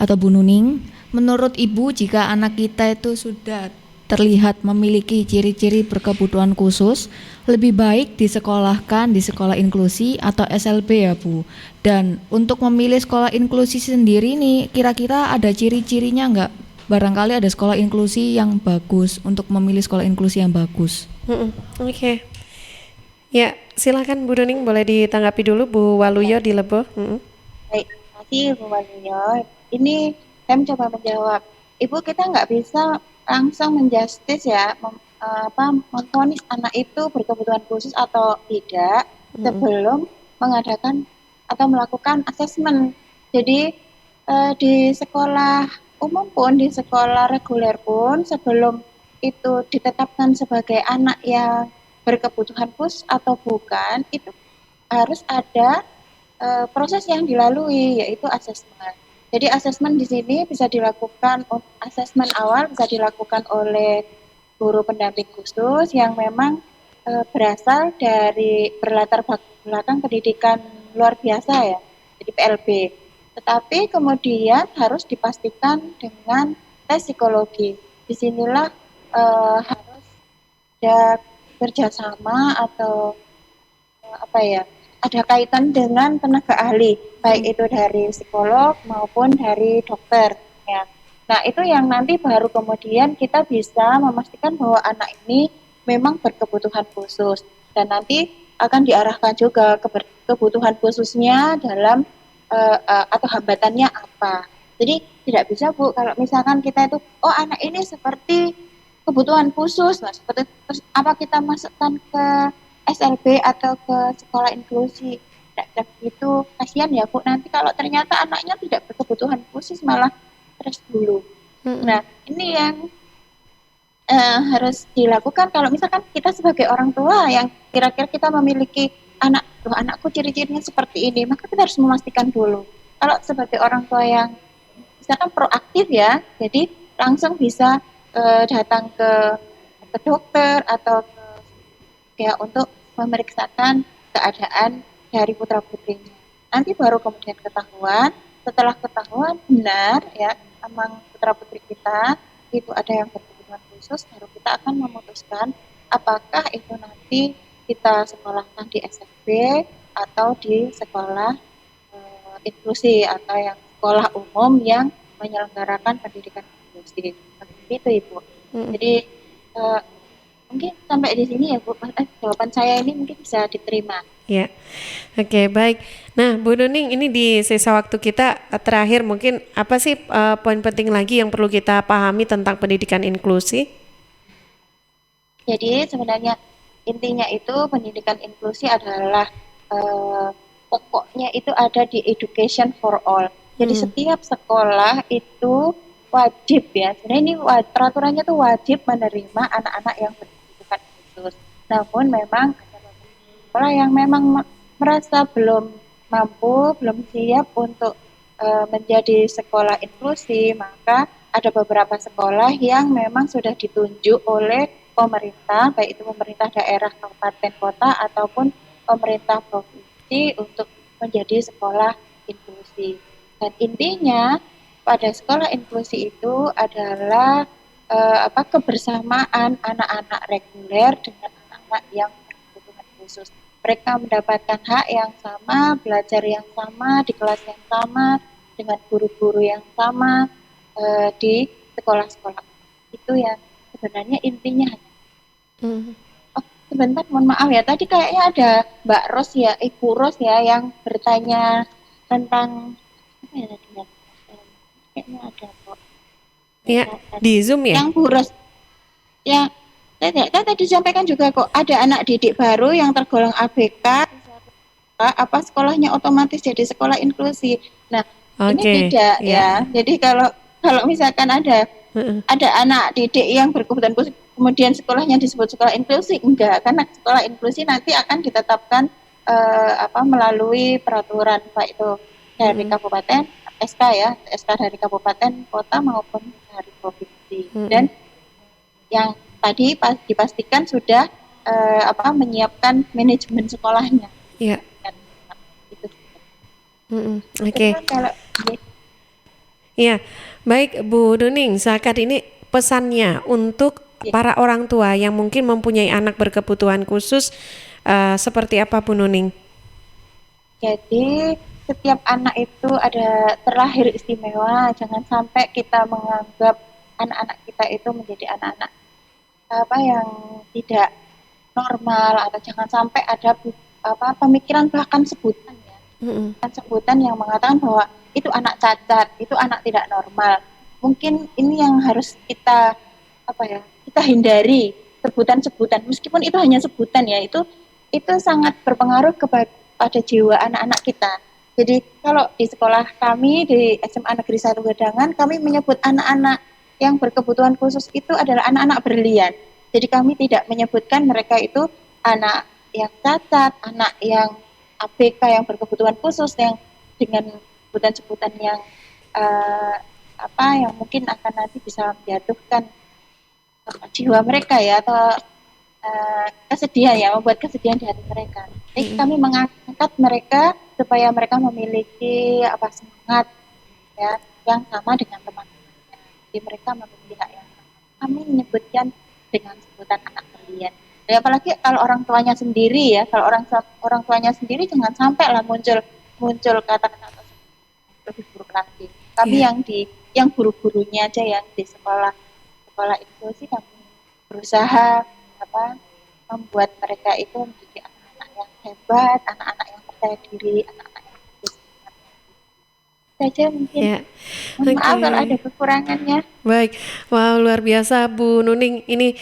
[SPEAKER 15] atau Bu Nuning, menurut Ibu jika anak kita itu sudah terlihat memiliki ciri-ciri berkebutuhan khusus, lebih baik disekolahkan di sekolah inklusi atau SLB ya Bu. Dan untuk memilih sekolah inklusi sendiri nih, kira-kira ada ciri-cirinya nggak? Barangkali ada sekolah inklusi yang bagus, untuk memilih sekolah inklusi yang bagus.
[SPEAKER 2] Oke. Ya, silakan Bu Nuning, boleh ditanggapi dulu Bu Waluyo di Lebo.
[SPEAKER 3] Baik, terima kasih Bu Waluyo. Ini saya mencoba menjawab. Ibu, kita nggak bisa langsung menjustis ya, memvonis anak itu berkebutuhan khusus atau tidak sebelum mengadakan atau melakukan asesmen. Jadi di sekolah umum pun, di sekolah reguler pun, sebelum itu ditetapkan sebagai anak yang berkebutuhan khusus atau bukan, itu harus ada proses yang dilalui, yaitu asesmen. Jadi asesmen di sini bisa dilakukan, asesmen awal bisa dilakukan oleh guru pendamping khusus yang memang berasal dari berlatar belakang pendidikan luar biasa ya, jadi PLB. Tetapi kemudian harus dipastikan dengan tes psikologi. Disinilah harus ada kerjasama atau ada kaitan dengan tenaga ahli, baik itu dari psikolog maupun dari dokter. Ya. Nah, itu yang nanti baru kemudian kita bisa memastikan bahwa anak ini memang berkebutuhan khusus. Dan nanti akan diarahkan juga kebutuhan khususnya dalam atau hambatannya apa. Jadi tidak bisa Bu, kalau misalkan kita itu, anak ini seperti kebutuhan khusus, nah seperti terus apa kita masukkan ke SLB atau ke sekolah inklusi. Tidak begitu, kasihan ya Bu, nanti kalau ternyata anaknya tidak berkebutuhan khusus malah stres dulu. Nah, ini yang harus dilakukan kalau misalkan kita sebagai orang tua yang kira-kira kita memiliki anakku ciri-cirinya seperti ini, maka kita harus memastikan dulu. Kalau sebagai orang tua yang misalkan proaktif ya, jadi langsung bisa datang ke dokter atau untuk memeriksakan keadaan dari putra-putrinya. Nanti baru kemudian ketahuan, setelah ketahuan benar ya, memang putra-putri kita itu ada yang berkebutuhan khusus, baru kita akan memutuskan apakah itu nanti kita sekolahkan di SMP atau di sekolah inklusi atau yang sekolah umum yang menyelenggarakan pendidikan inklusi. Begitu Ibu. Jadi mungkin sampai di sini ya Bu, jawaban saya ini mungkin bisa diterima.
[SPEAKER 2] Ya, oke, baik. Nah Bu Nuning, ini di sisa waktu kita terakhir mungkin apa sih poin penting lagi yang perlu kita pahami tentang pendidikan inklusi?
[SPEAKER 3] Jadi sebenarnya intinya itu pendidikan inklusi adalah pokoknya itu ada di education for all. Jadi setiap sekolah itu wajib ya, sebenarnya ini peraturannya tuh wajib menerima anak-anak yang berkebutuhan khusus. Namun memang ada beberapa sekolah yang memang merasa belum mampu, belum siap untuk menjadi sekolah inklusi, maka ada beberapa sekolah yang memang sudah ditunjuk oleh pemerintah, baik itu pemerintah daerah, kabupaten, kota, ataupun pemerintah provinsi untuk menjadi sekolah inklusi. Dan intinya pada sekolah inklusi itu adalah kebersamaan anak-anak reguler dengan anak-anak yang berkebutuhan khusus. Mereka mendapatkan hak yang sama, belajar yang sama, di kelas yang sama, dengan guru-guru yang sama di sekolah-sekolah. Itu yang sebenarnya intinya. Sebentar, mohon maaf ya, tadi kayaknya ada Mbak Ros ya, Ibu Ros ya, yang bertanya tentang apa ya tadi ya? Kayaknya ada kok.
[SPEAKER 2] Ya, di Zoom ya?
[SPEAKER 3] Yang Bu Ros. Ya, saya tadi disampaikan juga kok, ada anak didik baru yang tergolong ABK, apa sekolahnya otomatis jadi sekolah inklusi. Nah, ini tidak ya. Jadi kalau misalkan ada anak didik yang berkebutuhan khusus kemudian sekolahnya disebut sekolah inklusi, enggak, karena sekolah inklusi nanti akan ditetapkan melalui peraturan baik itu dari kabupaten, SK ya, SK dari kabupaten, kota maupun dari provinsi. Dan yang tadi dipastikan sudah menyiapkan manajemen sekolahnya.
[SPEAKER 2] Iya. Oke. Iya, baik Bu Nuning, zakat ini pesannya untuk para orang tua yang mungkin mempunyai anak berkebutuhan khusus seperti apa Bu Nuning?
[SPEAKER 3] Jadi setiap anak itu ada terlahir istimewa. Jangan sampai kita menganggap anak-anak kita itu menjadi anak-anak yang tidak normal, atau jangan sampai ada pemikiran bahkan sebutan ya, sebutan yang mengatakan bahwa itu anak cacat, itu anak tidak normal. Mungkin ini yang harus kita kita hindari, sebutan-sebutan, meskipun itu hanya sebutan ya, itu sangat berpengaruh pada jiwa anak-anak kita. Jadi kalau di sekolah kami di SMA Negeri 1 Gedangan, kami menyebut anak-anak yang berkebutuhan khusus itu adalah anak-anak berlian. Jadi kami tidak menyebutkan mereka itu anak yang cacat, anak yang ABK yang berkebutuhan khusus yang dengan sebutan-sebutan yang yang mungkin akan nanti bisa menjatuhkan jiwa mereka ya, atau kesedihan ya, membuat kesedihan di hati mereka. Jadi kami mengangkat mereka supaya mereka memiliki semangat ya yang sama dengan teman-temannya. Jadi mereka memiliki hak yang sama. Kami menyebutkan dengan sebutan anak berlian. Ya, apalagi kalau orang tuanya sendiri ya, kalau orang tuanya sendiri jangan sampai lah muncul kata-kata lebih buruk lagi. Kami yang guru-gurunya aja yang di sekolah itu sih kami berusaha membuat mereka itu menjadi anak-anak yang hebat, anak-anak yang percaya diri, anak-anak yang saja mungkin.
[SPEAKER 2] Ya.
[SPEAKER 3] Maaf kalau ada kekurangannya.
[SPEAKER 2] Baik, wow, luar biasa Bu Nuning. Ini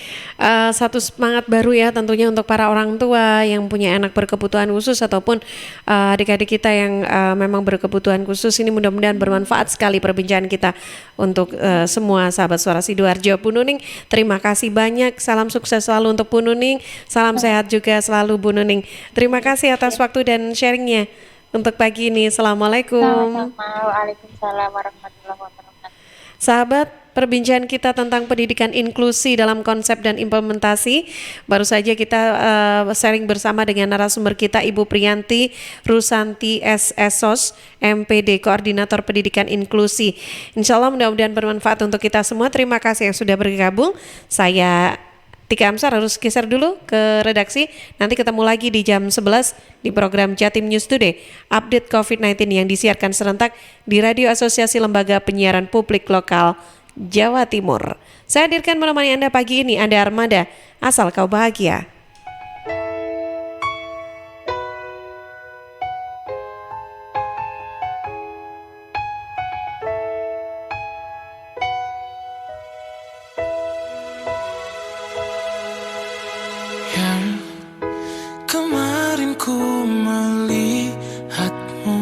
[SPEAKER 2] satu semangat baru ya tentunya untuk para orang tua yang punya anak berkebutuhan khusus ataupun adik-adik kita yang memang berkebutuhan khusus. Ini mudah-mudahan bermanfaat sekali perbincangan kita untuk semua sahabat Suara Sidoarjo. Bu Nuning, terima kasih banyak. Salam sukses selalu untuk Bu Nuning. Salam sehat juga selalu Bu Nuning. Terima kasih atas waktu dan sharingnya untuk pagi ini. Assalamualaikum.
[SPEAKER 3] Waalaikumsalam warahmatullahi wabarakatuh.
[SPEAKER 2] Sahabat, perbincangan kita tentang pendidikan inklusi dalam konsep dan implementasi. Baru saja kita sharing bersama dengan narasumber kita Ibu Priyanti Rusanti SSOS, MPD, Koordinator Pendidikan Inklusi. Insya Allah mudah-mudahan bermanfaat untuk kita semua. Terima kasih yang sudah bergabung. Saya Tika Amsar harus geser dulu ke redaksi. Nanti ketemu lagi di jam 11 di program Jatim News Today, update COVID-19 yang disiarkan serentak di Radio Asosiasi Lembaga Penyiaran Publik Lokal Jawa Timur. Saya hadirkan menemani Anda pagi ini, Anda Armada, asal kau bahagia.
[SPEAKER 18] Kemarin ku melihatmu,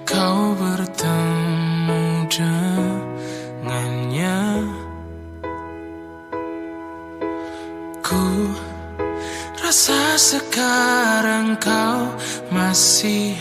[SPEAKER 18] kau bertemu dengannya. Ku rasa sekarang kau masih